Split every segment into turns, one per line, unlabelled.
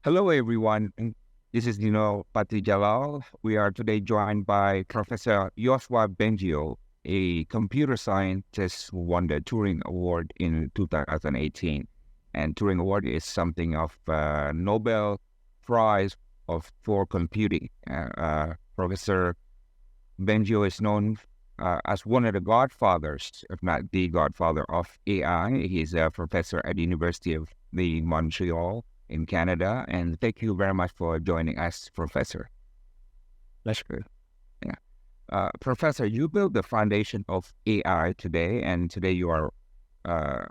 Hello, everyone. This is Pati Jalal. We are today joined by Professor Yoshua Bengio, a computer scientist who won the Turing Award in 2018. And Turing Award is something of a Nobel Prize for computing. Professor Bengio is known as one of the godfathers, if not the godfather of AI. He's a professor at the University of the Montreal in Canada. And thank you very much for joining us, Professor.
Pleasure.
Yeah. Professor, you built the foundation of AI today, and today you are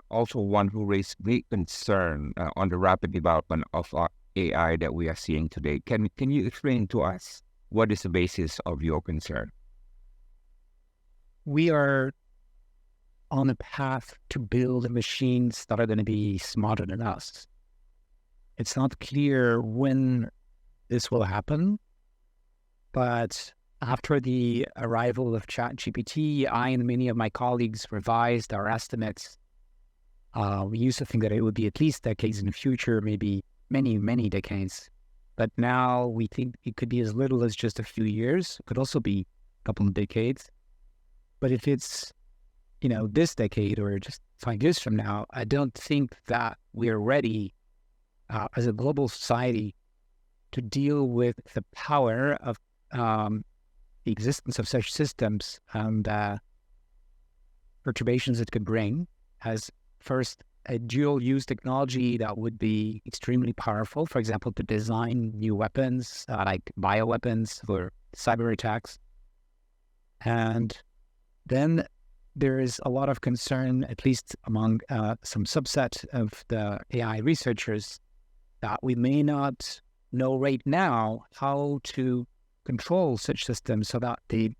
also one who raised great concern on the rapid development of AI that we are seeing today. Can you explain to us what is the basis of your concern?
We are on a path to build machines that are going to be smarter than us. It's not clear when this will happen, but after the arrival of ChatGPT, I and many of my colleagues revised our estimates. We used to think that it would be at least decades in the future, maybe many, many decades. But now we think it could be as little as just a few years. It could also be a couple of decades. But if it's, this decade or just 5 years from now, I don't think that we're ready as a global society to deal with the power of the existence of such systems and perturbations it could bring as first a dual-use technology that would be extremely powerful, for example, to design new weapons like bioweapons for cyber attacks. And then there is a lot of concern, at least among some subset of the AI researchers, that we may not know right now how to control such systems so that they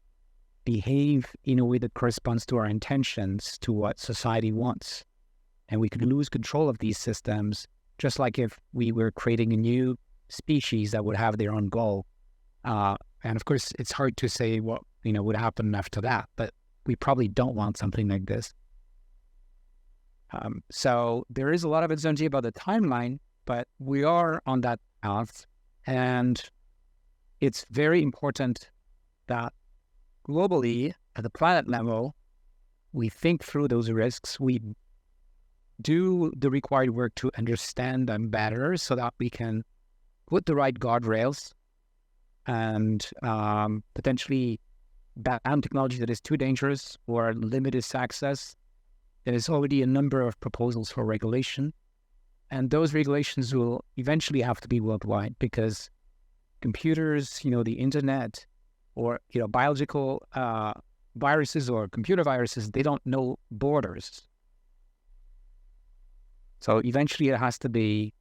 behave in a way that corresponds to our intentions, to what society wants. And we could lose control of these systems, just like if we were creating a new species that would have their own goal. And of course, it's hard to say what would happen after that, but we probably don't want something like this. So there is a lot of uncertainty about the timeline, but we are on that path. And it's very important that globally, at the planet level, we think through those risks. We do the required work to understand them better so that we can put the right guardrails and potentially ban technology that is too dangerous or limit its access. There is already a number of proposals for regulation. And those regulations will eventually have to be worldwide because computers, the internet, or biological viruses or computer viruses, they don't know borders. So eventually it has to be,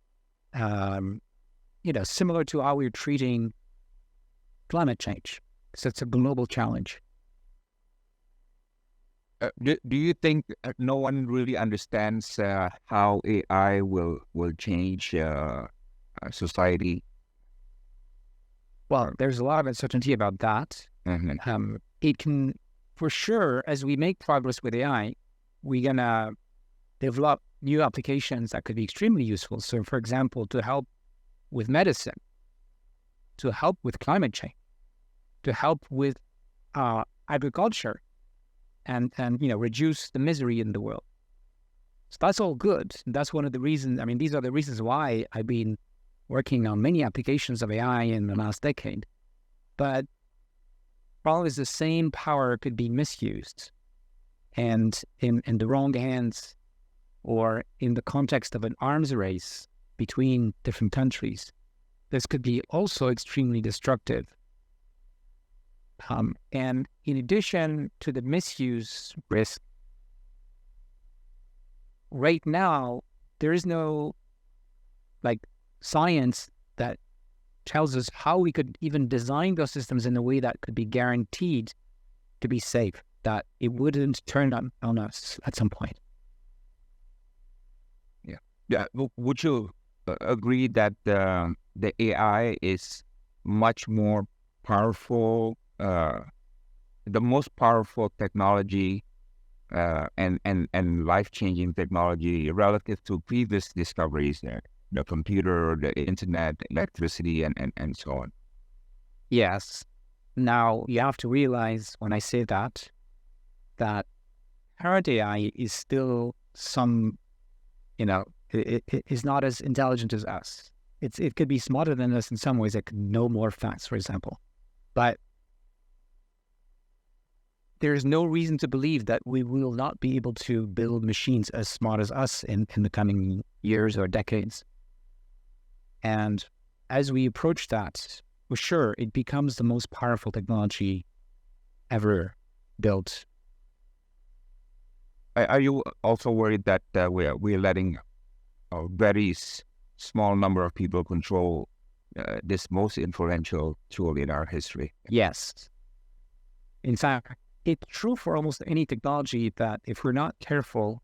similar to how we're treating climate change. So it's a global challenge.
Do you think no one really understands how AI will change society?
Well, there's a lot of uncertainty about that.
Mm-hmm.
It can, for sure, as we make progress with AI, we're going to develop new applications that could be extremely useful. So, for example, to help with medicine, to help with climate change, to help with agriculture, and reduce the misery in the world. So that's all good. That's one of the reasons. I mean, these are the reasons why I've been working on many applications of AI in the last decade. But probably the same power could be misused, and in the wrong hands, or in the context of an arms race between different countries, this could be also extremely destructive. And in addition to the misuse risk, right now, there is no science that tells us how we could even design those systems in a way that could be guaranteed to be safe, that it wouldn't turn on us at some point.
Yeah. Would you agree that the AI is much more powerful, the most powerful technology and life-changing technology relative to previous discoveries there? the computer, the internet, electricity, and so on.
Yes. Now, you have to realize when I say that current AI is still it is not as intelligent as us. It could be smarter than us in some ways. It could know more facts, for example. But there's no reason to believe that we will not be able to build machines as smart as us in the coming years or decades. And as we approach that, for sure, it becomes the most powerful technology ever built.
Are you also worried that we're letting a very small number of people control this most influential tool in our history?
Yes. In fact, it's true for almost any technology that if we're not careful,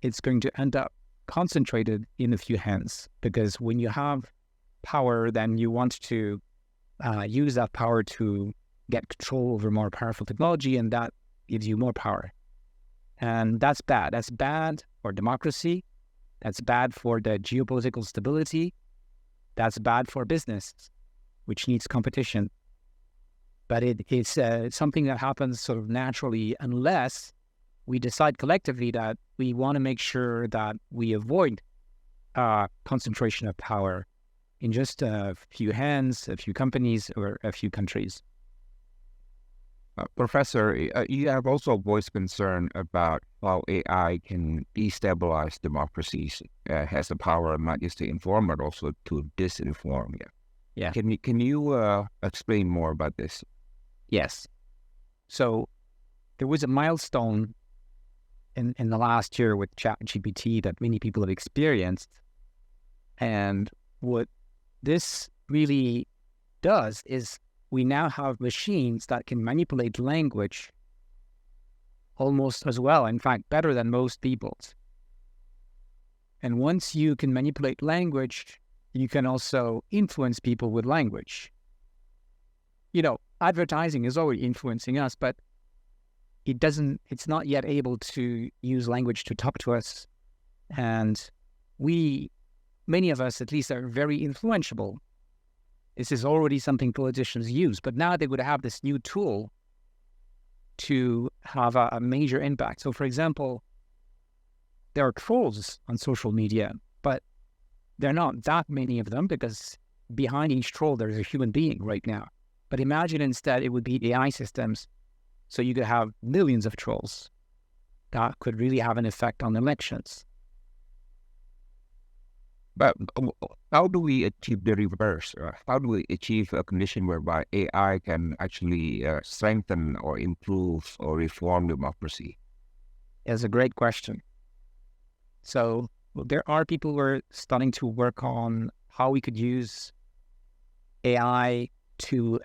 it's going to end up concentrated in a few hands. Because when you have power, then you want to use that power to get control over more powerful technology, and that gives you more power. And that's bad. That's bad for democracy. That's bad for the geopolitical stability. That's bad for business, which needs competition. But it's something that happens sort of naturally unless we decide collectively that we want to make sure that we avoid concentration of power in just a few hands, a few companies, or a few countries.
Professor, you have also voiced concern about how AI can destabilize democracies. Has the power not just to inform, but also to disinform.
Yeah.
Can you explain more about this?
Yes. So there was a milestone in the last year with ChatGPT that many people have experienced. And what this really does is we now have machines that can manipulate language almost as well, in fact, better than most people's. And once you can manipulate language, you can also influence people with language. Advertising is already influencing us, but it's not yet able to use language to talk to us. And many of us at least, are very influential. This is already something politicians use, but now they would have this new tool to have a major impact. So, for example, there are trolls on social media, but there are not that many of them because behind each troll, there's a human being right now. But imagine instead it would be AI systems. So you could have millions of trolls that could really have an effect on elections.
But how do we achieve the reverse? How do we achieve a condition whereby AI can actually strengthen or improve or reform democracy?
It's a great question. So there are people who are starting to work on how we could use AI to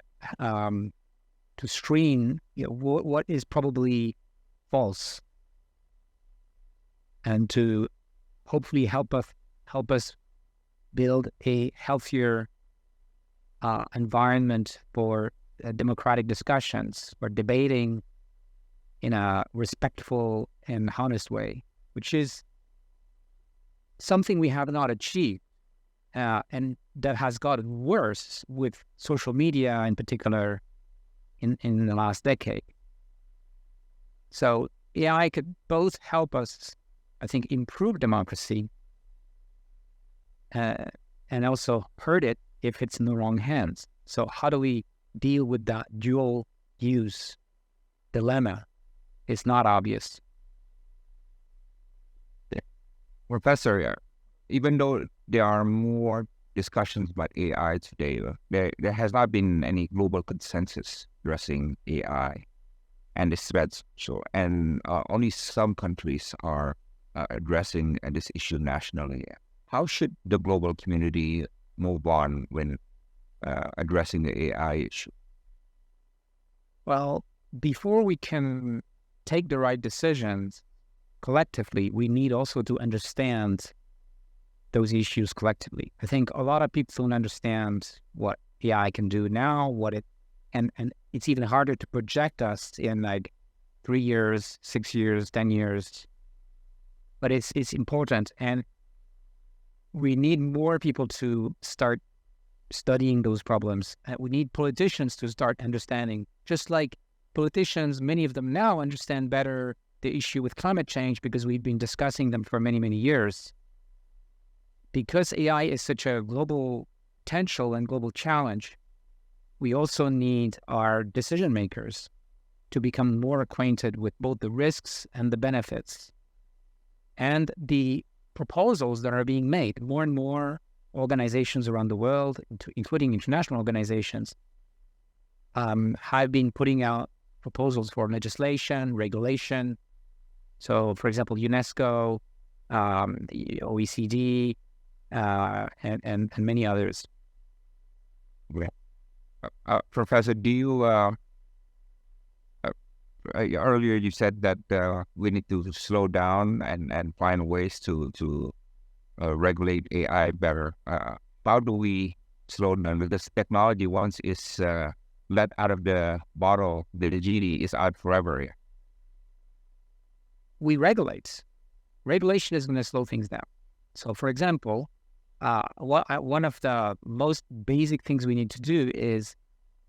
screen what is probably false, and to hopefully help us build a healthier environment for democratic discussions, for debating in a respectful and honest way, which is something we have not achieved, and that has gotten worse with social media in particular in the last decade. So AI could both help us, I think, improve democracy and also hurt it if it's in the wrong hands. So how do we deal with that dual use dilemma? It's not obvious.
Professor, even though there are more discussions about AI today, there has not been any global consensus addressing AI and its threats. So, and only some countries are addressing this issue nationally. How should the global community move on when addressing the AI issue?
Well, before we can take the right decisions collectively, we need also to understand those issues collectively. I think a lot of people don't understand what AI can do now, and it's even harder to project us in like 3 years, 6 years, 10 years. But it's important. And we need more people to start studying those problems. And we need politicians to start understanding, just like politicians, many of them now understand better the issue with climate change because we've been discussing them for many, many years. Because AI is such a global potential and global challenge, we also need our decision makers to become more acquainted with both the risks and the benefits and the proposals that are being made. More and more organizations around the world, including international organizations, have been putting out proposals for legislation, regulation. So, for example, UNESCO, the OECD, and many others.
Professor, do you earlier you said that we need to slow down and find ways to regulate AI better. How do we slow down? Because technology, once it's let out of the bottle, the genie is out forever.
We regulate. Regulation is going to slow things down. So, for example, one of the most basic things we need to do is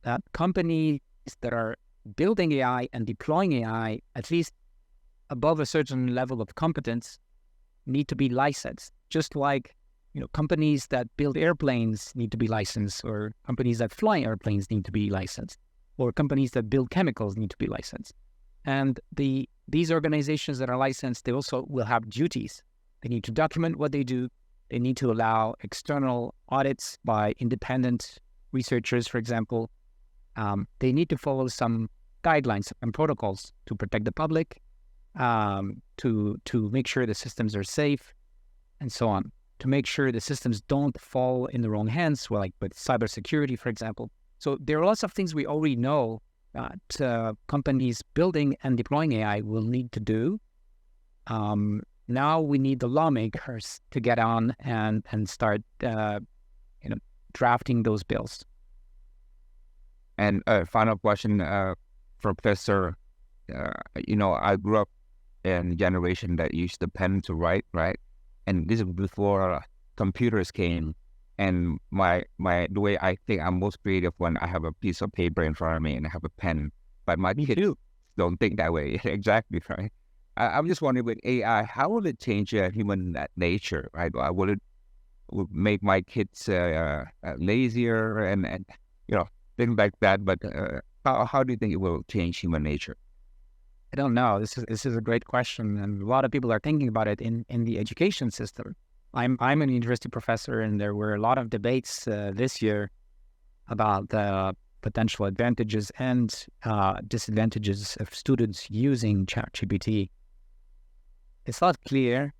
that companies that are building AI and deploying AI, at least above a certain level of competence, need to be licensed. Just like, companies that build airplanes need to be licensed, or companies that fly airplanes need to be licensed, or companies that build chemicals need to be licensed. And these organizations that are licensed, they also will have duties. They need to document what they do. They need to allow external audits by independent researchers, for example. They need to follow some guidelines and protocols to protect the public, to make sure the systems are safe, and so on, to make sure the systems don't fall in the wrong hands, like with cybersecurity, for example. So there are lots of things we already know that companies building and deploying AI will need to do. Now we need the lawmakers to get on and start drafting those bills.
And final question, Professor, I grew up in a generation that used the pen to write, right? And this is before computers came. And the way I think I'm most creative when I have a piece of paper in front of me and I have a pen. But my kids don't think that way. Exactly, right? I'm just wondering, with AI, how will it change human nature, right? Will it make my kids lazier and things like that? But how do you think it will change human nature?
I don't know. This is a great question, and a lot of people are thinking about it in the education system. I'm an university professor, and there were a lot of debates this year about the potential advantages and disadvantages of students using ChatGPT. It's not clear.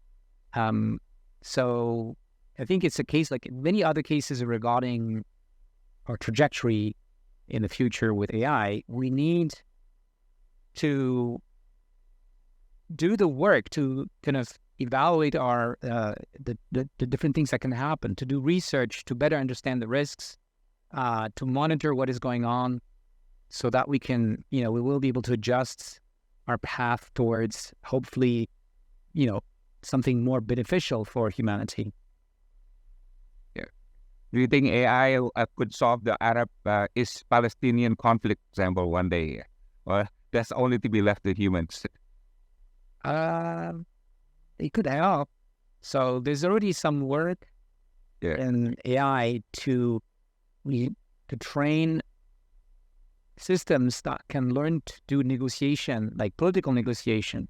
So I think it's a case like many other cases regarding our trajectory in the future with AI. We need to do the work to kind of evaluate our the different things that can happen, to do research, to better understand the risks, to monitor what is going on, so that we can, we will be able to adjust our path towards hopefully, something more beneficial for humanity.
Yeah. Do you think AI could solve the Arab-Palestinian conflict, for example, one day? Or that's only to be left to humans?
It could help. So there's already some work in AI to train systems that can learn to do negotiation, like political negotiation.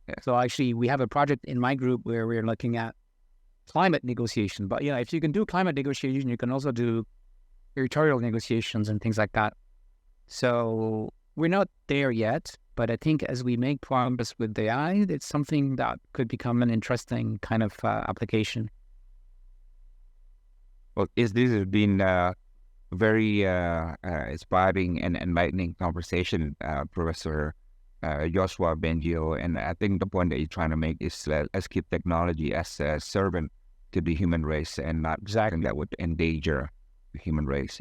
Yeah. So actually, we have a project in my group where we're looking at climate negotiation. But if you can do climate negotiation, you can also do territorial negotiations and things like that. So we're not there yet, but I think as we make progress with AI, it's something that could become an interesting kind of application.
Well, this has been a very inspiring and enlightening conversation, Professor Yoshua Bengio. And I think the point that you're trying to make is let's keep technology as a servant to the human race and not something that would endanger the human race.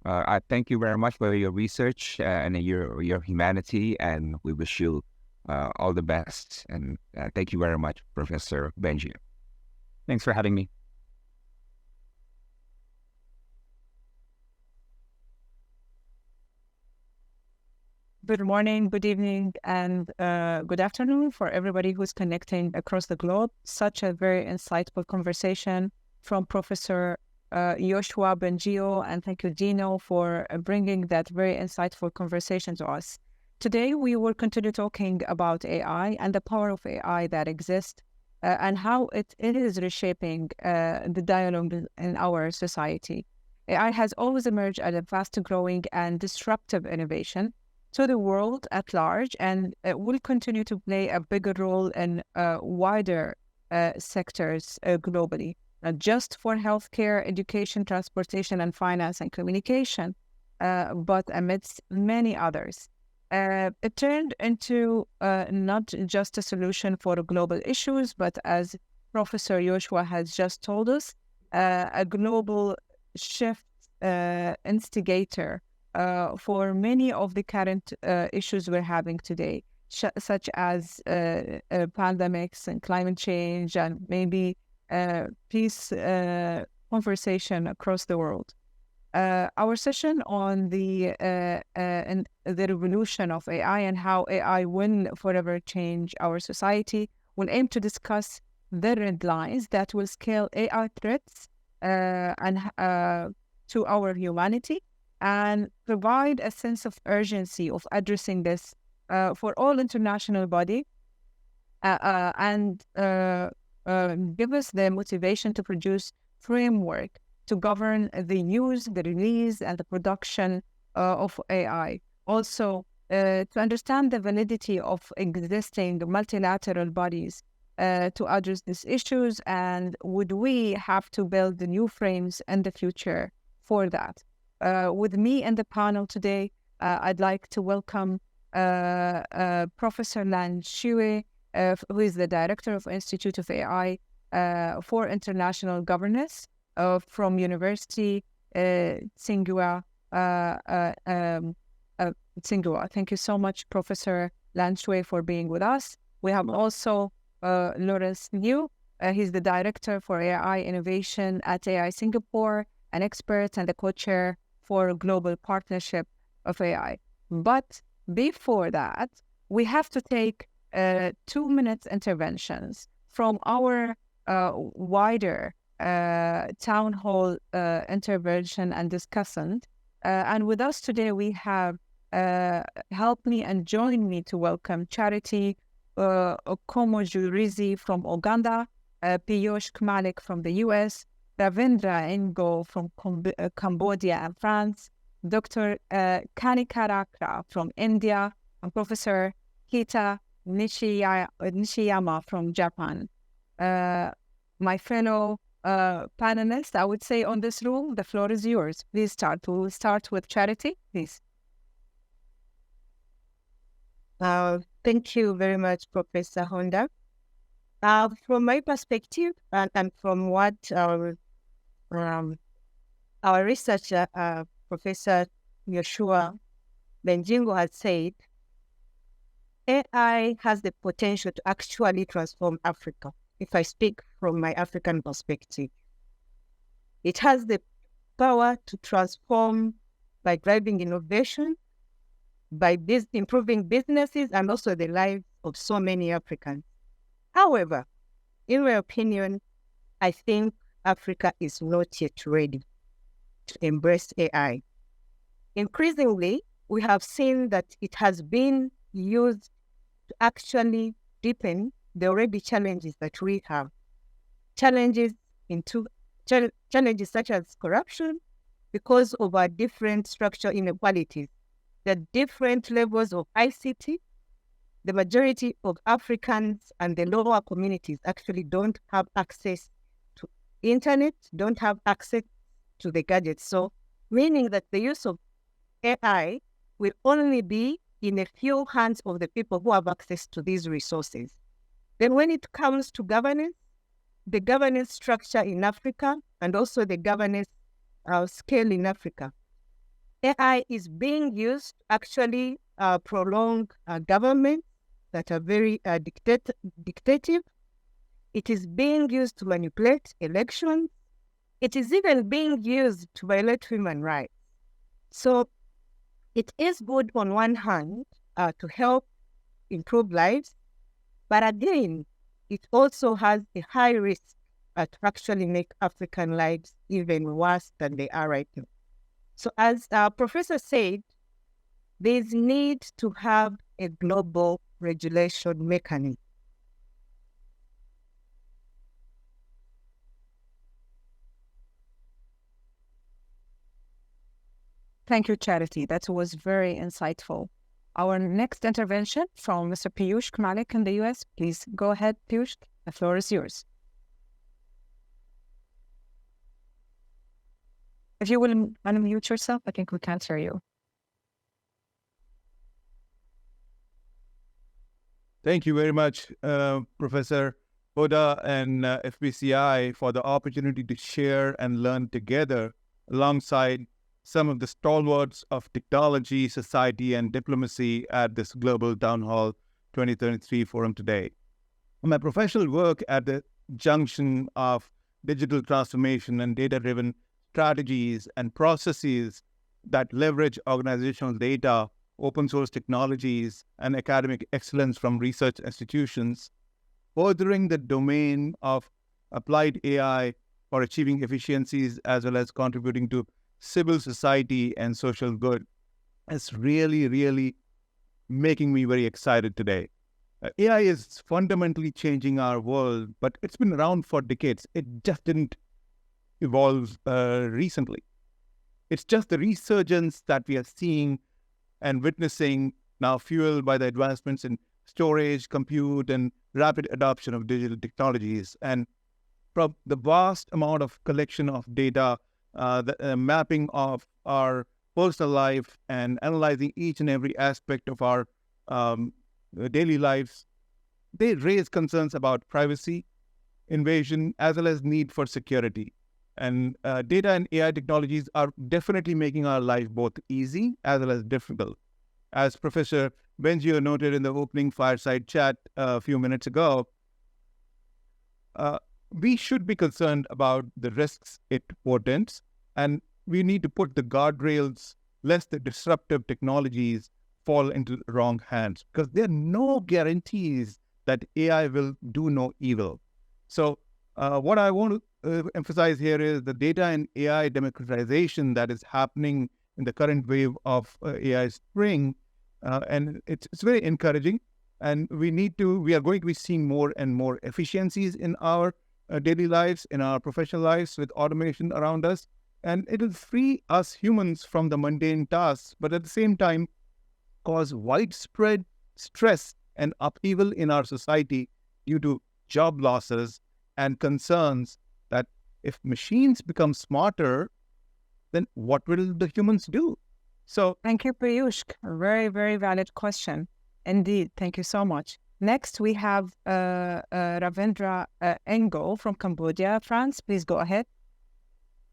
I thank you very much for your research and your humanity, and we wish you all the best. And thank you very much, Professor Bengio.
Thanks for having me.
Good morning, good evening, and good afternoon for everybody who's connecting across the globe. Such a very insightful conversation from Professor Yoshua Bengio, and thank you, Dino, for bringing that very insightful conversation to us. Today, we will continue talking about AI and the power of AI that exists and how it is reshaping the dialogue in our society. AI has always emerged as a fast-growing and disruptive innovation to the world at large, and it will continue to play a bigger role in wider sectors globally, not just for healthcare, education, transportation, and finance and communication, but amidst many others. It turned into not just a solution for global issues, but as Professor Yoshua has just told us, a global shift instigator for many of the current issues we're having today, such as pandemics and climate change and maybe peace conversation across the world. Our session on the revolution of AI and how AI will forever change our society will aim to discuss the red lines that will scale AI threats and to our humanity, and provide a sense of urgency of addressing this for all international body and give us the motivation to produce framework to govern the use, the release, and the production of AI. Also, to understand the validity of existing multilateral bodies to address these issues, and would we have to build the new frames in the future for that? With me in the panel today, I'd like to welcome Professor Lan Shui, who is the Director of Institute of AI for International Governance from University Tsinghua. Tsinghua. Thank you so much, Professor Lan Shui, for being with us. We have also Lawrence Liu. He's the Director for AI Innovation at AI Singapore, an expert and the co-chair for Global Partnership of AI. But before that, we have to take 2 minutes interventions from our wider town hall intervention and discussant. And with us today, we have help me and join me to welcome Charity Okomojurizi from Uganda, Piyush Malik from the US, Ravindra Ngo from Cambodia and France, Dr. Kanikarakra from India, and Professor Kita Nishiyama from Japan. My fellow panelists, I would say on this room, the floor is yours. Please start. We'll start with Charity, please.
Thank you very much, Professor Honda. From my perspective, and from what our researcher, Professor Yoshua Bengio has said, AI has the potential to actually transform Africa. If I speak from my African perspective, it has the power to transform by driving innovation, by improving businesses, and also the lives of so many Africans. However, in my opinion, I think Africa is not yet ready to embrace AI. Increasingly, we have seen that it has been used to actually deepen the already challenges that we have. Challenges such as corruption, because of our different structural inequalities, the different levels of ICT. The majority of Africans and the lower communities actually don't have access to internet, don't have access to the gadgets. So, meaning that the use of AI will only be in a few hands of the people who have access to these resources. Then when it comes to governance, the governance structure in Africa and also the governance scale in Africa, AI is being used to actually prolong government that are very dictative. It is being used to manipulate elections. It is even being used to violate human rights. So It is good on one hand to help improve lives, but again, it also has a high risk to actually make African lives even worse than they are right now. So as our professor said, there's need to have a global regulation mechanism.
Thank you, Charity. That was very insightful. Our next intervention from Mr. Piyush Malik in the US. Please go ahead, Piyush. The floor is yours. If you will unmute yourself, I think we can't hear you.
Thank you very much, Professor Oda and FBCI, for the opportunity to share and learn together alongside some of the stalwarts of technology, society, and diplomacy at this Global Town Hall 2023 forum today. My professional work at the junction of digital transformation and data-driven strategies and processes that leverage organizational data, open source technologies, and academic excellence from research institutions, furthering the domain of applied AI for achieving efficiencies as well as contributing to civil society and social good, is really, really making me very excited today. AI is fundamentally changing our world, but it's been around for decades. It just didn't evolve recently. It's just the resurgence that we are seeing and witnessing now, fueled by the advancements in storage, compute, and rapid adoption of digital technologies. And from the vast amount of collection of data, the mapping of our personal life and analyzing each and every aspect of our daily lives, they raise concerns about privacy, invasion, as well as need for security. And data and AI technologies are definitely making our life both easy as well as difficult. As Professor Bengio noted in the opening fireside chat a few minutes ago, we should be concerned about the risks it portends, and we need to put the guardrails lest the disruptive technologies fall into the wrong hands, because there are no guarantees that AI will do no evil. So what I want to emphasize here is the data and AI democratization that is happening in the current wave of AI spring, and it's very encouraging. And we are going to be seeing more and more efficiencies in our daily lives, in our professional lives with automation around us. And it will free us humans from the mundane tasks, but at the same time, cause widespread stress and upheaval in our society due to job losses and concerns that if machines become smarter, then what will the humans do? So,
thank you, Piyush. A very, very valid question. Indeed. Thank you so much. Next, we have Ravindra Engo from Cambodia, France. Please go ahead.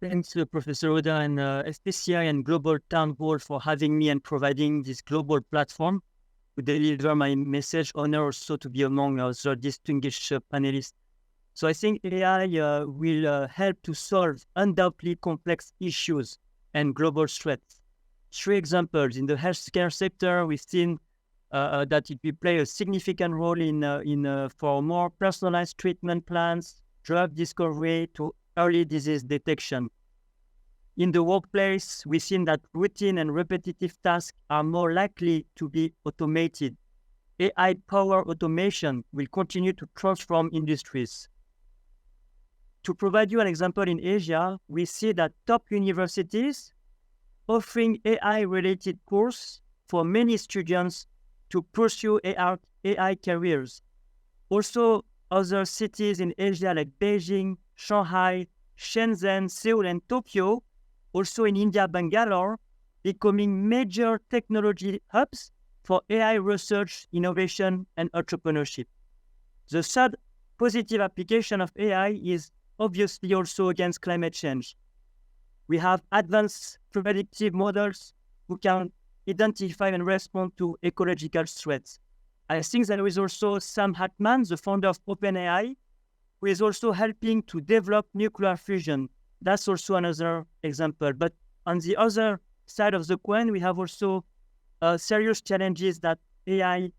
Thanks, Professor Oda and SPCI and Global Town Hall for having me and providing this global platform to deliver my message. Honor also to be among the distinguished panelists. So I think AI will help to solve undoubtedly complex issues and global threats. 3 examples. In the healthcare sector, we've seen that it will play a significant role in for more personalized treatment plans, drug discovery to early disease detection. In the workplace, we've seen that routine and repetitive tasks are more likely to be automated. AI-powered automation will continue to transform industries. To provide you an example, in Asia, we see that top universities offering AI-related courses for many students to pursue AI careers. Also, other cities in Asia like Beijing, Shanghai, Shenzhen, Seoul, and Tokyo, also in India, Bangalore, becoming major technology hubs for AI research, innovation, and entrepreneurship. The third positive application of AI is obviously also against climate change. We have advanced predictive models who can identify and respond to ecological threats. I think there is also Sam Altman, the founder of OpenAI, who is also helping to develop nuclear fusion. That's also another example. But on the other side of the coin, we have also serious challenges that AI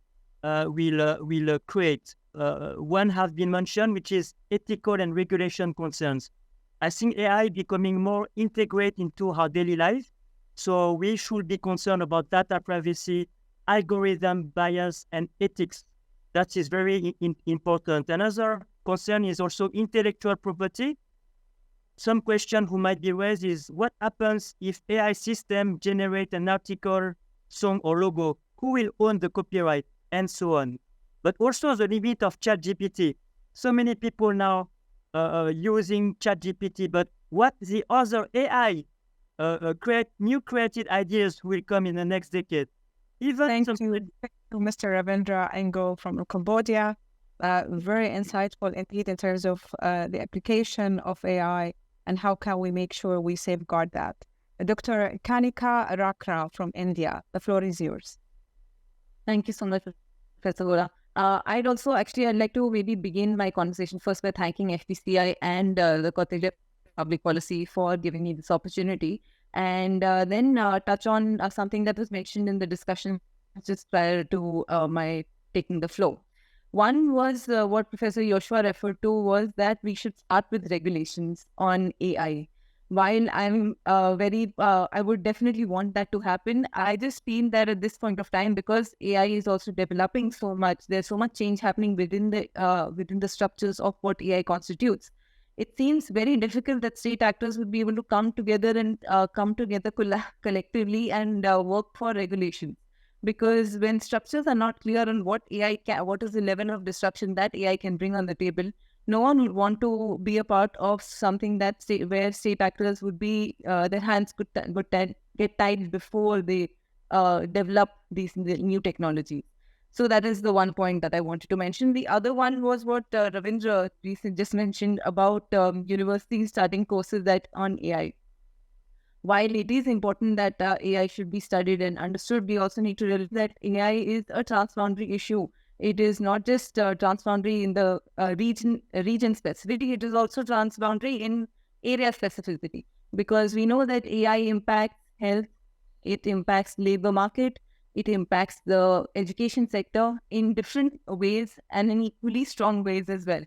will create. One has been mentioned, which is ethical and regulation concerns. I think AI becoming more integrated into our daily life. So we should be concerned about data privacy, algorithm bias, and ethics. That is very important. Another concern is also intellectual property. Some question who might be raised is what happens if AI system generate an article, song, or logo? Who will own the copyright, and so on? But also the limit of ChatGPT. So many people now using ChatGPT, but what the other AI create new creative ideas will come in the next decade. Even
Thank you, Mr. Ravindra Ngo from Cambodia. Very insightful indeed in terms of the application of AI and how can we make sure we safeguard that. Dr. Kanika Rakra from India, the floor is yours.
Thank you so much, Professor Gola. I'd like to maybe begin my conversation first by thanking FPCI and the Cottage Public Policy for giving me this opportunity, and then touch on something that was mentioned in the discussion just prior to my taking the floor. One was what Professor Yoshua referred to was that we should start with regulations on AI. While I'm I would definitely want that to happen, I just feel that at this point of time, because AI is also developing so much, there's so much change happening within the structures of what AI constitutes. It seems very difficult that state actors would be able to come together collectively and work for regulation. Because when structures are not clear on what is the level of disruption that AI can bring on the table, no one would want to be a part of something where state actors would be their hands could get tied before they develop these new technologies. So that is the one point that I wanted to mention. The other one was what Ravindra just mentioned about universities starting courses on AI. While it is important that AI should be studied and understood, we also need to realize that AI is a transboundary issue. It is not just transboundary in the region specificity, it is also transboundary in area specificity. Because we know that AI impacts health, it impacts labor market, it impacts the education sector in different ways and in equally strong ways as well.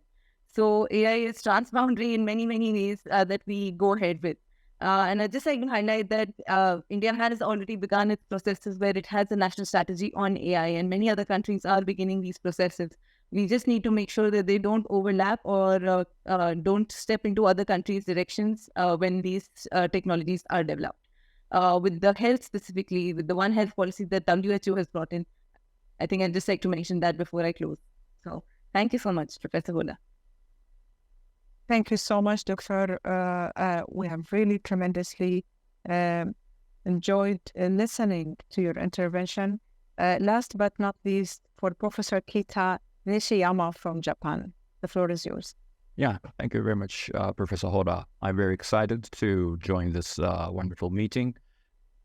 So AI is transboundary in many, many ways that we go ahead with. And I'd just like to highlight that India has already begun its processes where it has a national strategy on AI, and many other countries are beginning these processes. We just need to make sure that they don't overlap or don't step into other countries' directions when these technologies are developed. With the health specifically, with the One Health policy that WHO has brought in, I think I'd just like to mention that before I close. So thank you so much, Professor Gola.
Thank you so much, Doctor. We have really tremendously enjoyed listening to your intervention. Last but not least, for Professor Kita Nishiyama from Japan. The floor is yours.
Yeah, thank you very much, Professor Hoda. I'm very excited to join this wonderful meeting.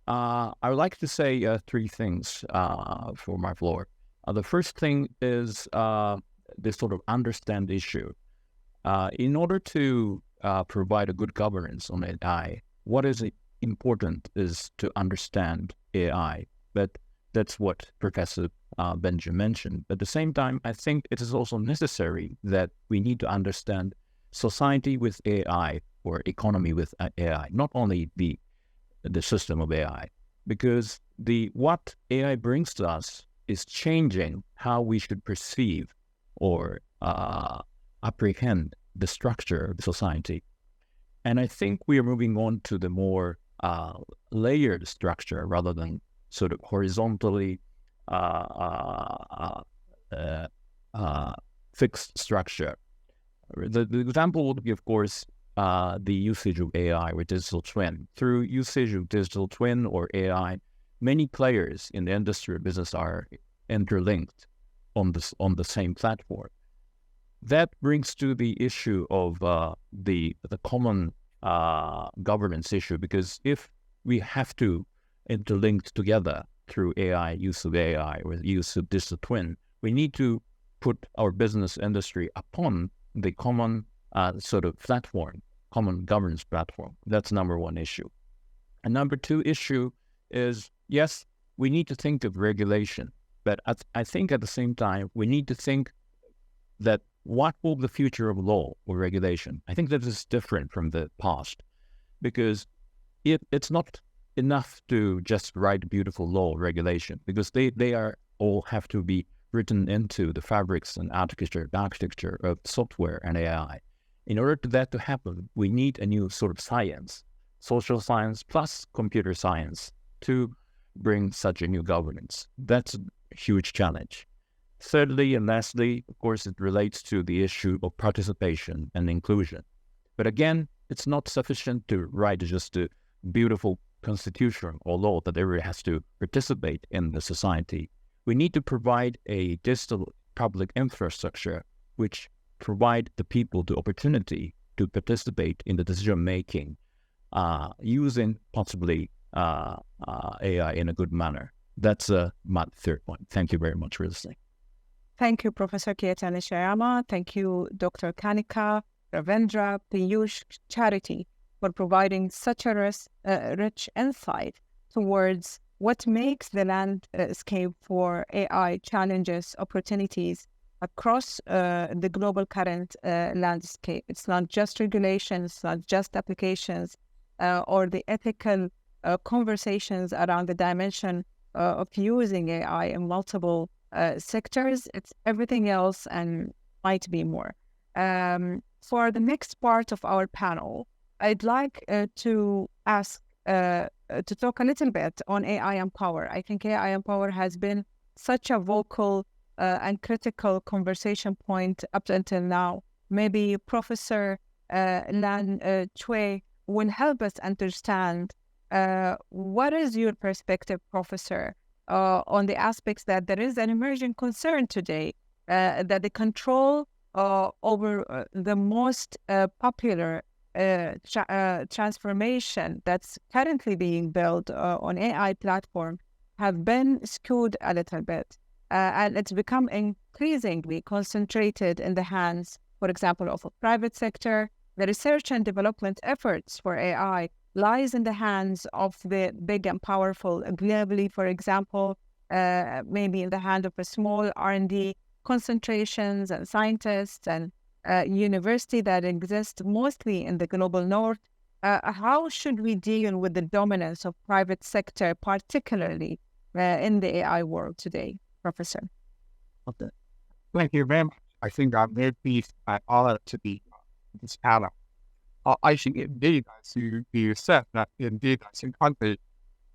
I would like to say three things for my floor. The first thing is this sort of understand issue. In order to provide a good governance on AI, what is important is to understand AI. But that's what Professor Bengio mentioned. At the same time, I think it is also necessary that we need to understand society with AI or economy with AI, not only the system of AI, because what AI brings to us is changing how we should perceive or apprehend the structure of the society. And I think we are moving on to the more layered structure rather than sort of horizontally fixed structure. The example would be, of course, the usage of AI or digital twin. Through usage of digital twin or AI, many players in the industry or business are interlinked on the same platform. That brings to the issue of the common governance issue, because if we have to interlink together through AI, use of AI, or use of digital twin, we need to put our business industry upon the common sort of platform, common governance platform. That's number one issue. And number two issue is, yes, we need to think of regulation. But I think at the same time, we need to think that what will the future of law or regulation? I think that is different from the past, because it's not enough to just write beautiful law or regulation, because they are all have to be written into the fabrics and architecture of software and AI. In order for that to happen, we need a new sort of science, social science plus computer science, to bring such a new governance. That's a huge challenge. Thirdly and lastly, of course, it relates to the issue of participation and inclusion. But again, it's not sufficient to write just a beautiful constitution or law that everybody has to participate in the society. We need to provide a digital public infrastructure which provide the people the opportunity to participate in the decision making, using possibly AI in a good manner. That's my third point. Thank you very much for listening.
Thank you, Professor Keita Nishiyama. Thank you, Dr. Kanika, Ravindra, Piyush, Charity, for providing such a rich insight towards what makes the landscape for AI challenges, opportunities across the global current landscape. It's not just regulations, it's not just applications or the ethical conversations around the dimension of using AI in multiple sectors. It's everything else and might be more. For the next part of our panel, I'd like to ask to talk a little bit on AI and power. I think AI and power has been such a vocal and critical conversation point up until now. Maybe Professor Lan Chui will help us understand what is your perspective, Professor, on the aspects that there is an emerging concern today that the control over the most popular transformation that's currently being built on AI platform have been skewed a little bit. And it's become increasingly concentrated in the hands, for example, of a private sector. The research and development efforts for AI lies in the hands of the big and powerful globally, for example, maybe in the hand of a small R&D concentrations and scientists and university that exist mostly in the global north. How should we deal with the dominance of private sector, particularly in the AI world today, Professor?
Okay. Thank you very much. I think I'm very pleased and honored to be on this panel. I think indeed, as you said, that indeed, I think currently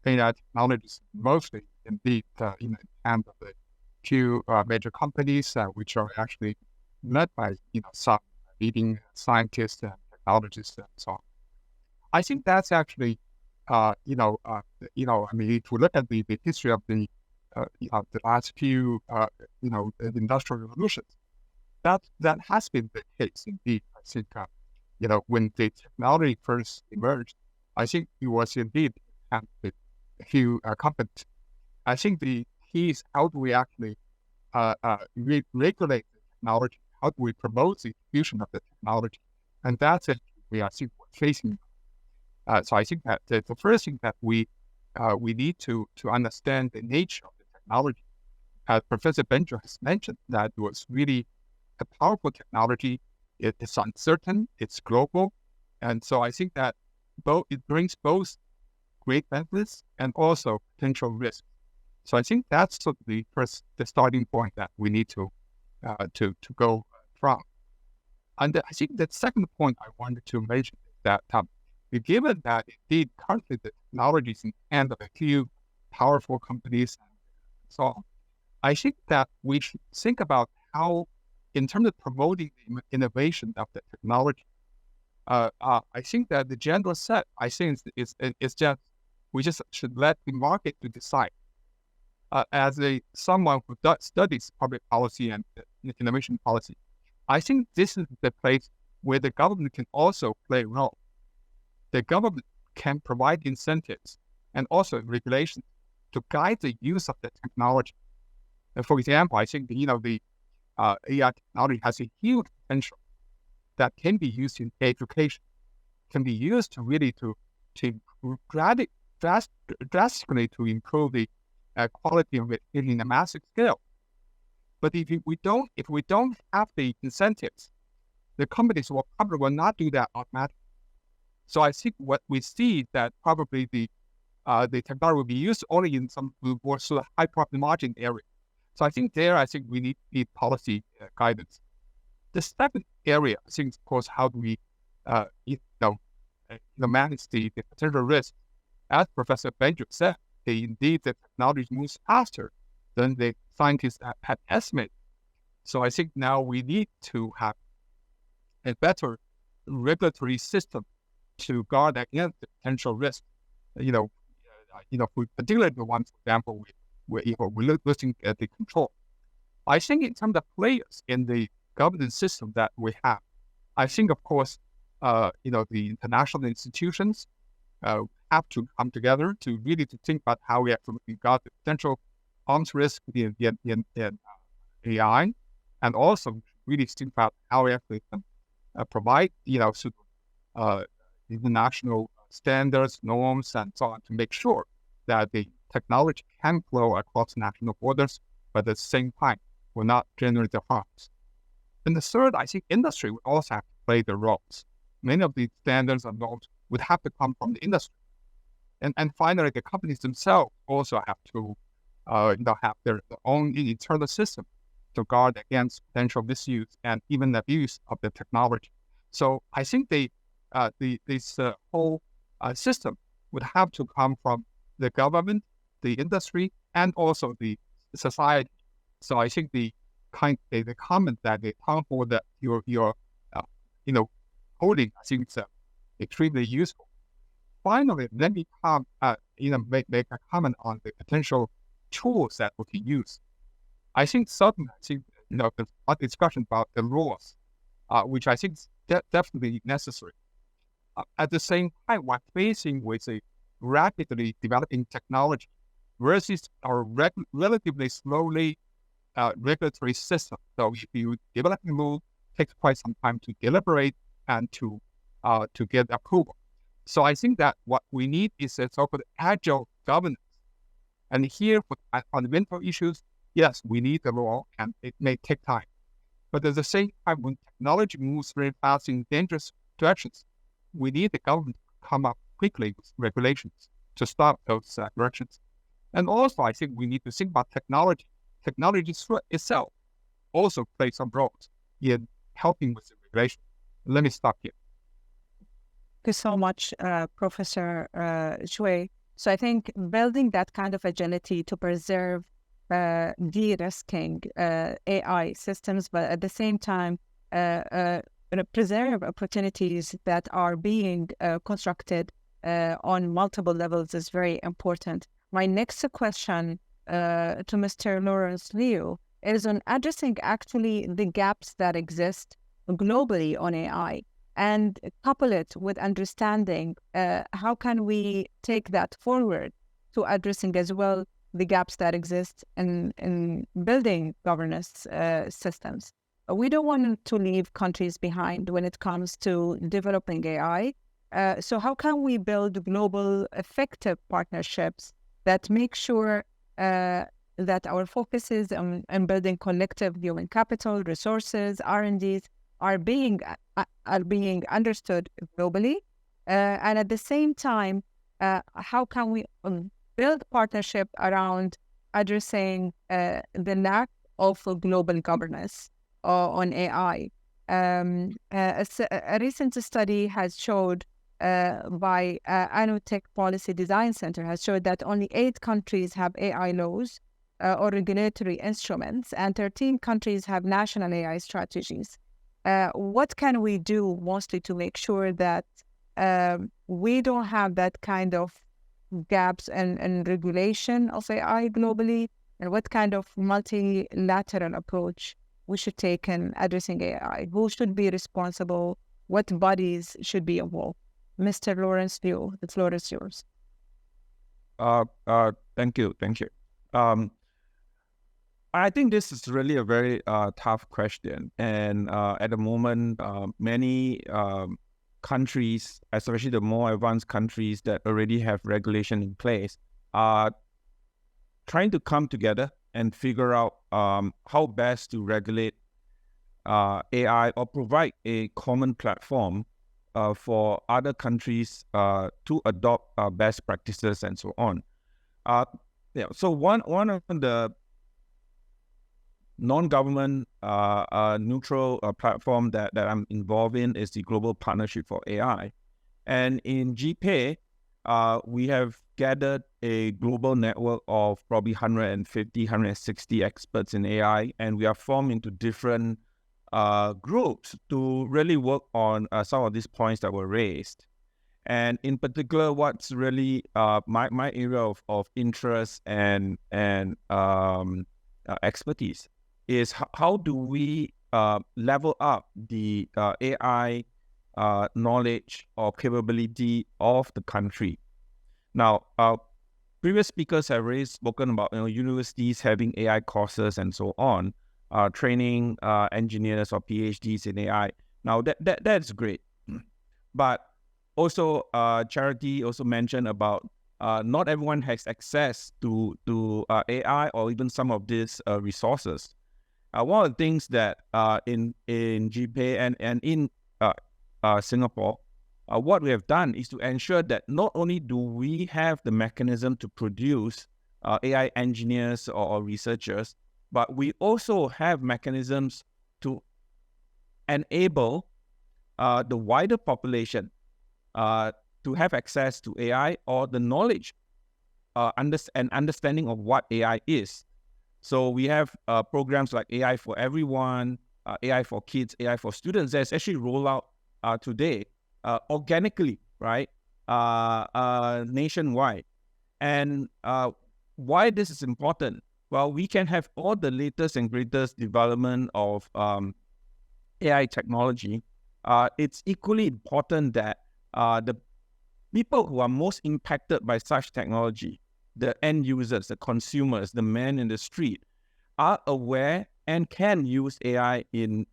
AI technologies mostly indeed in the hands of the two major companies, which are actually led by some leading scientists and technologists and so on. I think that's actually I mean, if we look at the history of the last few industrial revolutions, that has been the case indeed. I think when the technology first emerged, I think it was indeed a few companies. I think the key is how do we actually regulate the technology? How do we promote the diffusion of the technology? And that's it. I think we're facing. So I think that the first thing that we need to understand the nature of the technology. As Professor Bengio has mentioned, that it was really a powerful technology. It's uncertain, it's global, and so I think that it brings both great benefits and also potential risks. So I think that's sort of the starting point that we need to go from. And I think the second point I wanted to mention is that given that indeed currently the technology is in the hands of a few powerful companies and so on, I think that we should think about how, in terms of promoting the innovation of the technology, I think that the general set, I think is just we just should let the market to decide. As someone who studies public policy and innovation policy, I think this is the place where the government can also play a role. The government can provide incentives and also regulations to guide the use of the technology. And for example, I think the AI technology has a huge potential that can be used in education, can be used to really to drastically to improve the quality of it in a massive scale. But if we don't have the incentives, the companies will probably not do that automatically. So I think what we see that probably the technology will be used only in some more sort of high profit margin area. So I think we need policy guidance. The second area, I think, of course, how do we manage the potential risk? As Professor Bengio said, indeed the technology moves faster than the scientists had estimated. So I think now we need to have a better regulatory system to guard against the potential risk. Particularly the ones, for example, we're looking at the control. I think in terms of players in the governance system that we have, I think, of course, the international institutions have to come together to really think about how we actually got the potential arms risk in AI, and also really think about how we actually provide, international standards, norms, and so on to make sure that the technology can flow across national borders, but at the same time will not generate the harms. And the third, I think industry would also have to play the roles. Many of these standards and norms would have to come from the industry. And finally, the companies themselves also have to have their own internal system to guard against potential misuse and even abuse of the technology. So I think this whole system would have to come from the government, the industry, and also the society. So I think the comment that the town hall that you're holding, I think it's extremely useful. Finally, let me make a comment on the potential tools that we can use. I think certainly, there's a discussion about the laws, which I think is definitely necessary. At the same time, we're facing with a rapidly developing technology versus our relatively slowly regulatory system. So if you develop a rule, it takes quite some time to deliberate and to get approval. So I think that what we need is a so-called agile governance. And here, for fundamental issues, yes, we need the law, and it may take time. But at the same time, when technology moves very fast in dangerous directions, we need the government to come up quickly with regulations to stop those directions. And also, I think we need to think about technology. Technology itself also plays some roles in helping with the regulation. Let me stop here.
Thank you so much, Professor Shui. So I think building that kind of agility to preserve de-risking AI systems, but at the same time preserve opportunities that are being constructed on multiple levels is very important. My next question to Mr. Lawrence Liu is on addressing actually the gaps that exist globally on AI, and couple it with understanding how can we take that forward to addressing as well the gaps that exist in building governance systems. We don't want to leave countries behind when it comes to developing AI. So how can we build global effective partnerships that make sure that our focuses on building collective human capital, resources, R&Ds are being understood globally, and at the same time, how can we build partnership around addressing the lack of global governance on AI? A recent study has showed by Anutech Policy Design Center has showed that only 8 countries have AI laws or regulatory instruments, and 13 countries have national AI strategies. What can we do mostly to make sure that we don't have that kind of gaps and regulation of AI globally, and what kind of multilateral approach we should take in addressing AI? Who should be responsible? What bodies should be involved? Mr. Lawrence Liu, the floor is yours.
Thank you. I think this is really a very tough question. And at the moment, many countries, especially the more advanced countries that already have regulation in place, are trying to come together and figure out how best to regulate AI or provide a common platform for other countries to adopt best practices and so on. So one of the non-government neutral platform that I'm involved in is the Global Partnership for AI. And in GPay, we have gathered a global network of probably 150, 160 experts in AI, and we are formed into different groups to really work on some of these points that were raised. And in particular, what's really my area of interest and expertise is how do we level up the AI knowledge or capability of the country. Now, previous speakers have already spoken about universities having AI courses and so on, training engineers or PhDs in AI. Now, that's great. But also, Charity also mentioned about not everyone has access to AI or even some of these resources. One of the things that in GPay and in Singapore, what we have done is to ensure that not only do we have the mechanism to produce AI engineers or researchers, but we also have mechanisms to enable the wider population to have access to AI or the knowledge and understanding of what AI is. So we have programs like AI for Everyone, AI for Kids, AI for Students that's actually rolled out today organically, right, nationwide. And why this is important? Well, we can have all the latest and greatest development of AI technology. It's equally important that the people who are most impacted by such technology, the end users, the consumers, the man in the street, are aware and can use AI in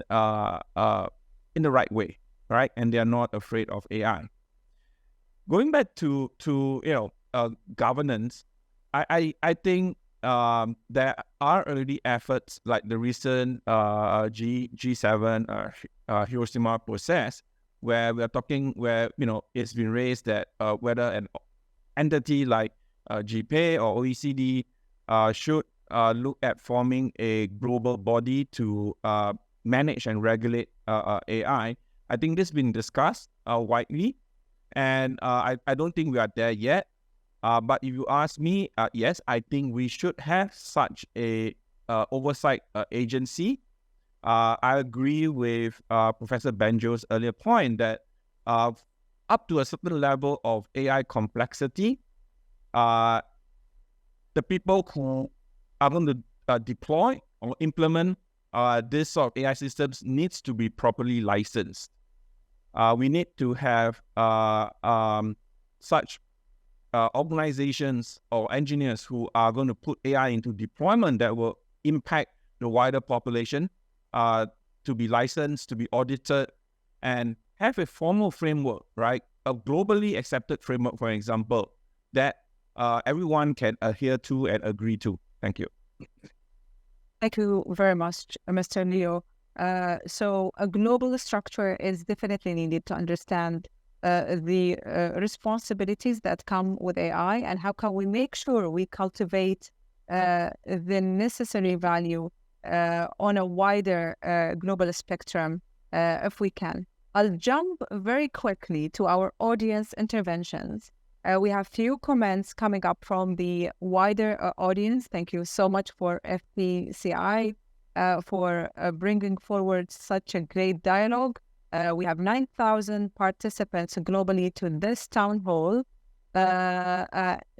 the right way, right? And they are not afraid of AI. Going back to governance, I think there are already efforts like the recent G7 Hiroshima process, where we are talking, where it's been raised that whether an entity like GPay or OECD should look at forming a global body to manage and regulate AI. I think this has been discussed widely, and I don't think we are there yet. But if you ask me, yes, I think we should have such a oversight agency. I agree with Professor Bengio's earlier point that up to a certain level of AI complexity, the people who are going to deploy or implement this sort of AI systems needs to be properly licensed. We need to have such organizations or engineers who are going to put AI into deployment that will impact the wider population to be licensed, to be audited, and have a formal framework, right? A globally accepted framework, for example, that everyone can adhere to and agree to. Thank you.
Thank you very much, Mr. Leo. So a global structure is definitely needed to understand the responsibilities that come with AI, and how can we make sure we cultivate the necessary value on a wider global spectrum if we can. I'll jump very quickly to our audience interventions. We have few comments coming up from the wider audience. Thank you so much for FPCI for bringing forward such a great dialogue. We have 9,000 participants globally to this town hall.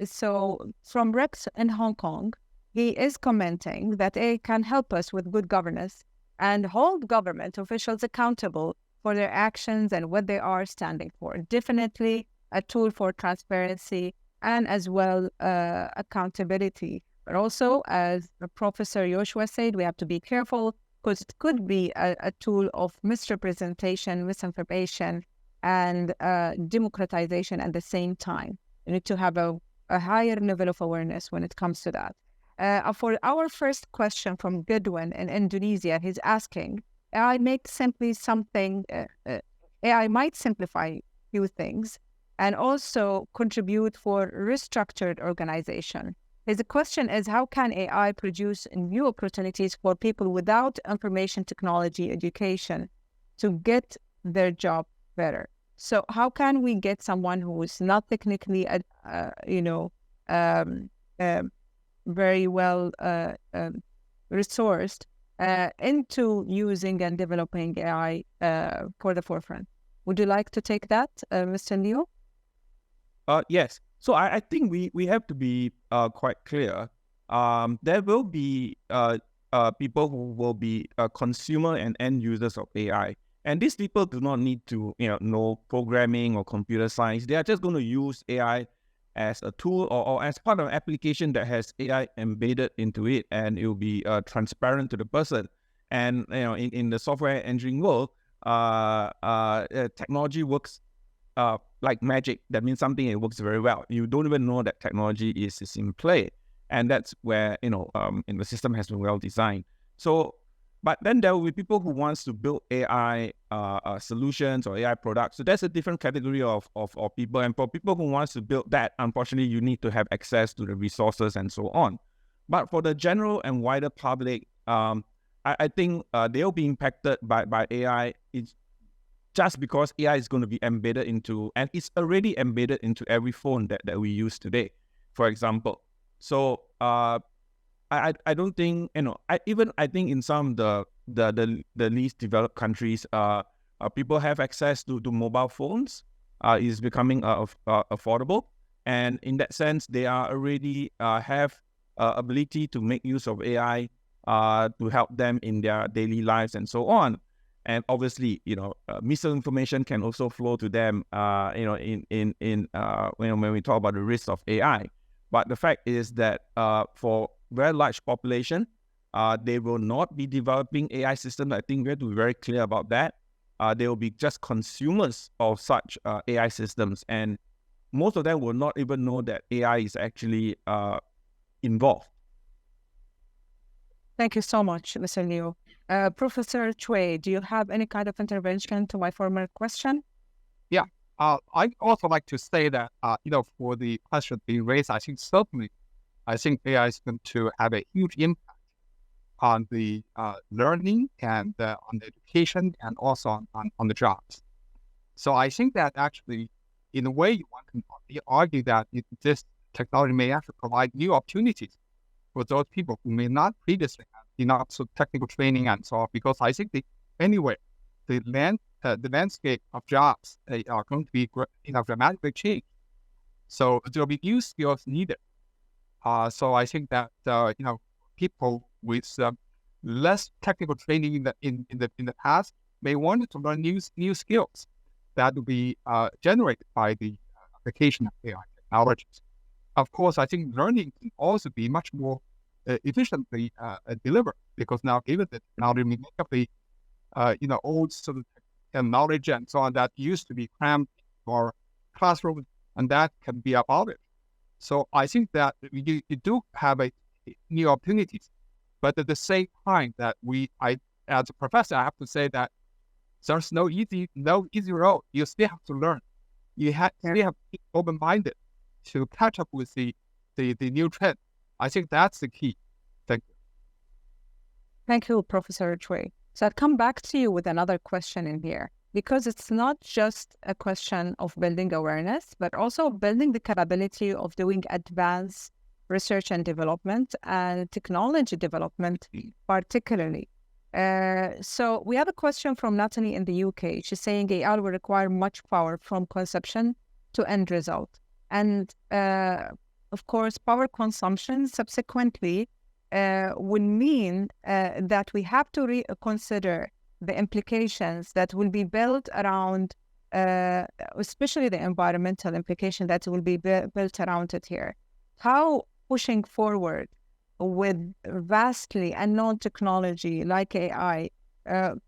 So from Rex in Hong Kong, he is commenting that AI can help us with good governance and hold government officials accountable for their actions and what they are standing for. Definitely a tool for transparency and as well accountability. But also, as Professor Yoshua said, we have to be careful because it could be a tool of misrepresentation, misinformation, and democratization at the same time. You need to have a a higher level of awareness when it comes to that. For our first question from Goodwin in Indonesia, he's asking, AI might simplify few things and also contribute for restructured organization. His question is, how can AI produce new opportunities for people without information technology education to get their job better? So how can we get someone who is not technically, very well resourced into using and developing AI for the forefront? Would you like to take that, Mr. Leo?
Yes. So I think we have to be quite clear. There will be people who will be consumer and end users of AI. And these people do not need to know programming or computer science. They are just going to use AI as a tool or as part of an application that has AI embedded into it, and it will be transparent to the person. And in the software engineering world, technology works like magic. That means something, it works very well. You don't even know that technology is in play, and that's where the system has been well designed. So, but then there will be people who wants to build AI solutions or AI products. So that's a different category of people. And for people who wants to build that, unfortunately, you need to have access to the resources and so on. But for the general and wider public, I think they'll be impacted by AI. It's just because AI is going to be embedded into, and it's already embedded into every phone that we use today, for example. So I don't think, I think in some of the least developed countries, people have access to mobile phones. Is becoming affordable, and in that sense, they are already have ability to make use of AI to help them in their daily lives and so on. And obviously, misinformation can also flow to them, when we talk about the risks of AI. But the fact is that for very large population, they will not be developing AI systems. I think we have to be very clear about that. They will be just consumers of such AI systems, and most of them will not even know that AI is actually involved.
Thank you so much, Mr. Leo. Professor Chui, do you have any kind of intervention to my former question?
Yeah, I'd also like to say that, for the question being raised, I think certainly, AI is going to have a huge impact on the learning and on the education and also on the jobs. So I think that actually, in a way, one can argue that this technology may actually provide new opportunities for those people who may not previously have enough technical training and so on, because I think the landscape of jobs are going to be dramatically changed. So there will be new skills needed. So I think that people with less technical training in the past may want to learn new skills that will be generated by the application of AI technologies. Of course, I think learning can also be much more efficiently delivered, because now given the technology, we make up the old sort of knowledge and so on that used to be crammed for classroom, and that can be abolished. So I think that you do have new opportunities, but at the same time that as a professor, I have to say that there's no easy road. You still have to learn. You still have to be open-minded to catch up with the new trend. I think that's the key. Thank you.
Thank you, Professor Chui. So I'll come back to you with another question in here, because it's not just a question of building awareness, but also building the capability of doing advanced research and development and technology development, particularly. So we have a question from Natalie in the UK. She's saying AI will require much power from conception to end result. And of course, power consumption subsequently will mean that we have to reconsider the implications that will be built around, especially the environmental implication that will be built around it here. How pushing forward with vastly unknown technology like AI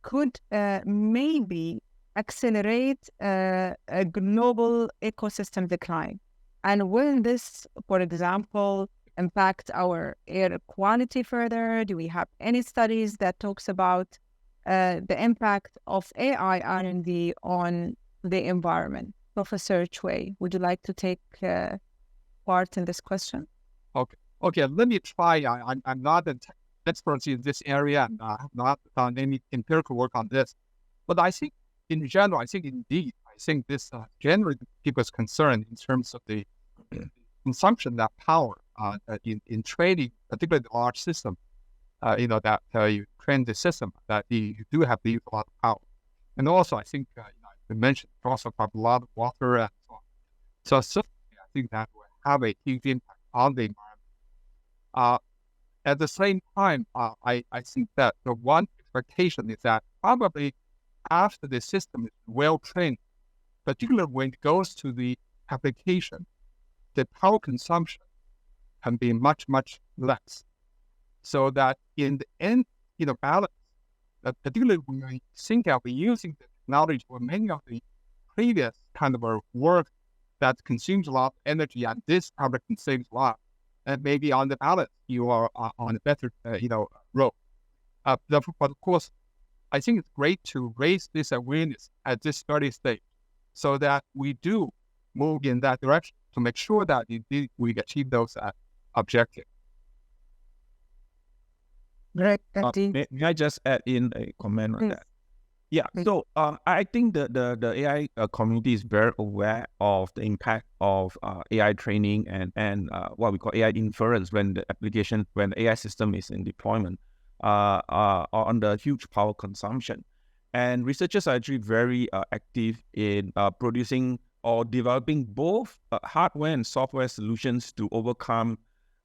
could maybe accelerate a global ecosystem decline. And will this, for example, impact our air quality further? Do we have any studies that talks about the impact of AI R&D on the environment? Professor Chui, would you like to take part in this question?
Okay, let me try. I'm not an expert in this area, and I have not done any empirical work on this. But I think, in general, I think this generally people's concern in terms of the consumption of power in training, particularly the large system. That you train the system that you do have to use a lot of power, and also I think you mentioned also about a lot of water and so on. So certainly, I think that will have a huge impact on the environment. At the same time, I think that the one expectation is that probably after the system is well trained, particularly when it goes to the application, the power consumption can be much, much less. So that in the end, balance, particularly when we think of using the technology for many of the previous kind of work that consumes a lot of energy, and this probably consumes a lot, and maybe on the balance, you are on a better, road. But of course, I think it's great to raise this awareness at this early stage so that we do move in that direction to make sure that indeed we achieve those objectives.
Great.
May I just add in a comment on that? Yeah. So I think the AI community is very aware of the impact of AI training and what we call AI inference when the AI system is in deployment on the huge power consumption. And researchers are actually very active in producing or developing both hardware and software solutions to overcome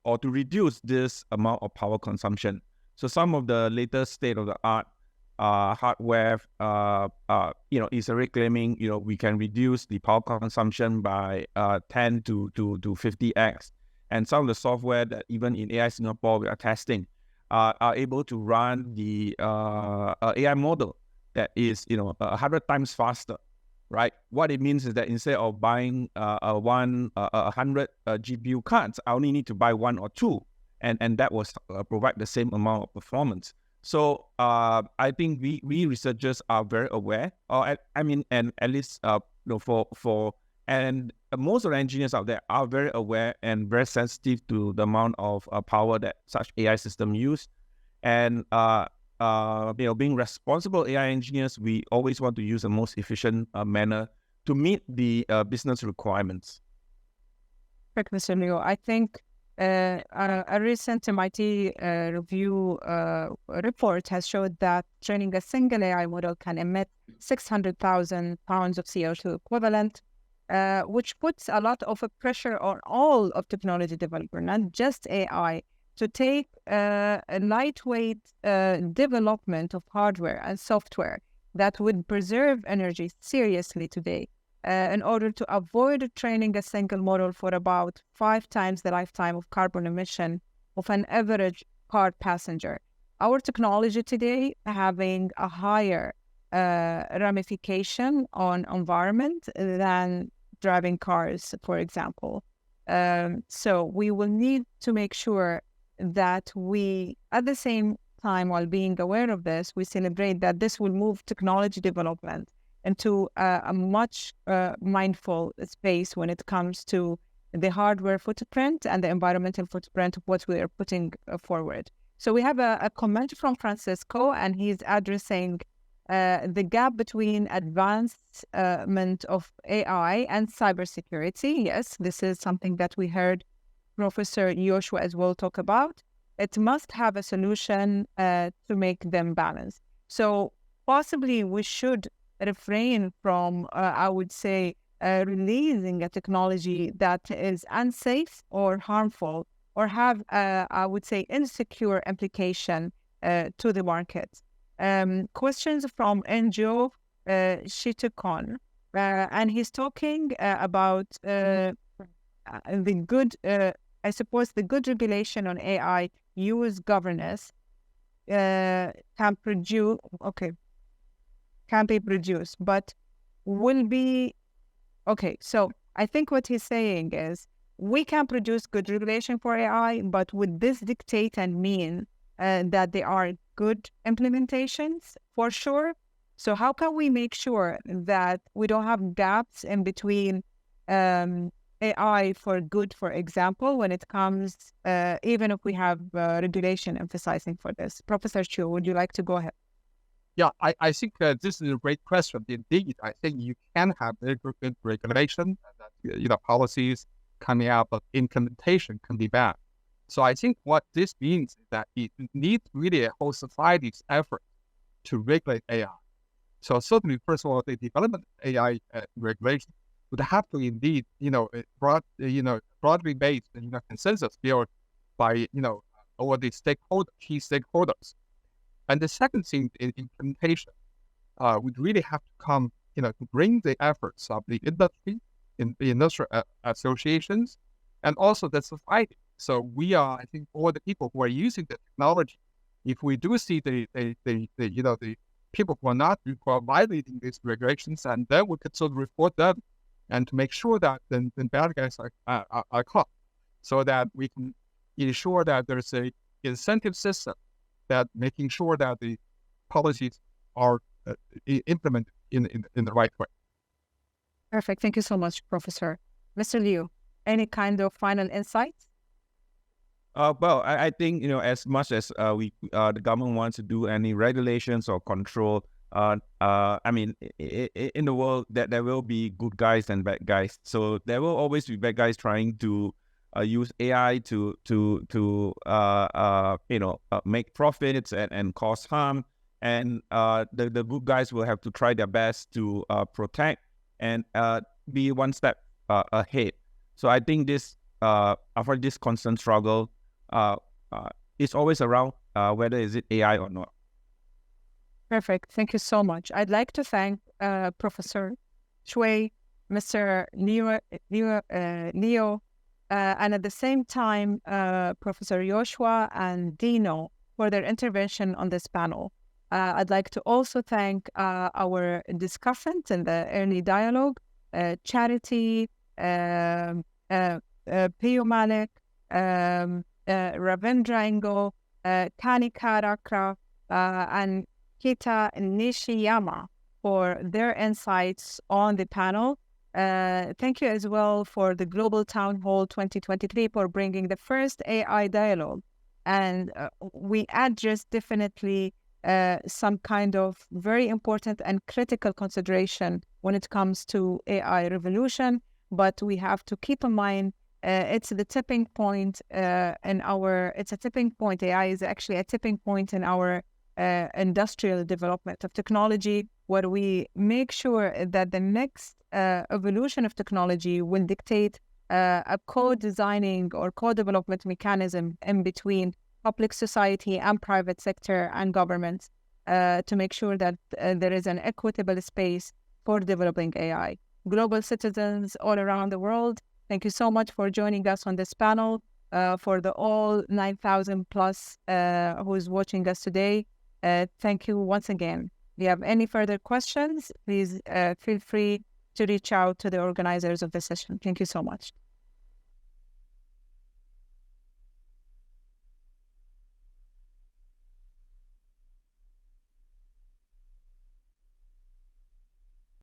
or to reduce this amount of power consumption. So some of the latest state-of-the-art hardware, is already claiming, we can reduce the power consumption by 10 to 50x. And some of the software that even in AI Singapore we are testing are able to run the AI model that is, 100 times faster, right? What it means is that instead of buying 100 GPU cards, I only need to buy one or two. And that will provide the same amount of performance. So I think we researchers are very aware, and at least and most of the engineers out there are very aware and very sensitive to the amount of power that such AI system use. And being responsible AI engineers, we always want to use the most efficient manner to meet the business requirements.
Correct, Mr. Leo. I think a recent MIT review report has showed that training a single AI model can emit 600,000 pounds of CO2 equivalent, which puts a lot of pressure on all of technology developers, not just AI, to take a lightweight development of hardware and software that would preserve energy seriously today. In order to avoid training a single model for about 5 times the lifetime of carbon emission of an average car passenger. Our technology today having a higher ramification on environment than driving cars, for example. So we will need to make sure that we, at the same time, while being aware of this, we celebrate that this will move technology development into a much mindful space when it comes to the hardware footprint and the environmental footprint of what we are putting forward. So we have a comment from Francisco, and he's addressing the gap between advancement of AI and cybersecurity. Yes, this is something that we heard Professor Yoshua as well talk about. It must have a solution to make them balance. So possibly we should refrain from, I would say, releasing a technology that is unsafe or harmful or have, I would say, insecure implication to the market. Questions from Bengio Shitukon, and he's talking about the good, I suppose, the good regulation on AI use governance can be produced, but will be, okay, so I think what he's saying is we can produce good regulation for AI, but would this dictate and mean that they are good implementations for sure? So how can we make sure that we don't have gaps in between AI for good, for example, when it comes, even if we have regulation emphasizing for this? Professor Chu, would you like to go ahead?
Yeah, I think this is a great question. Indeed, I think you can have very good regulation, that policies coming out, but implementation can be bad. So I think what this means is that it needs really a whole society's effort to regulate AI. So certainly, first of all, the development of AI regulation would have to indeed, broadly based, consensus built by, all the key stakeholders. And the second thing in implementation would really have to come, to bring the efforts of the industry, in the industrial associations, and also the society. So we are, I think, all the people who are using the technology. If we do see the people who are violating these regulations, and then we could sort of report them, and to make sure that the bad guys are caught, so that we can ensure that there's a incentive system that making sure that the policies are implemented in the right way.
Perfect. Thank you so much, Professor. Mr. Liu, any kind of final insights?
Well, I think, as much as the government wants to do any regulations or control, I mean, in the world that there will be good guys and bad guys. So there will always be bad guys trying to use AI to make profits and cause harm, and the good guys will have to try their best to protect and be one step ahead. So I think this after this constant struggle is always around, whether is it AI or not.
Perfect. Thank you so much. I'd like to thank Professor Shui, Mr. Leo, and at the same time, Professor Yoshua and Dino for their intervention on this panel. I'd like to also thank our discussants in the early dialogue, Charity, Piyo Malik, Ravindra Ingo, Kanika Rakra, and Kita Nishiyama for their insights on the panel. Thank you as well for the Global Town Hall 2023 for bringing the first AI dialogue. And we addressed definitely some kind of very important and critical consideration when it comes to AI revolution. But we have to keep in mind it's the tipping point it's a tipping point. AI is actually a tipping point in our industrial development of technology, where we make sure that the next evolution of technology will dictate a co-designing or co-development mechanism in between public society and private sector and governments to make sure that there is an equitable space for developing AI. Global citizens all around the world, thank you so much for joining us on this panel. For the all 9,000 plus who is watching us today, thank you once again. If you have any further questions, please feel free to reach out to the organizers of the session. Thank you so much.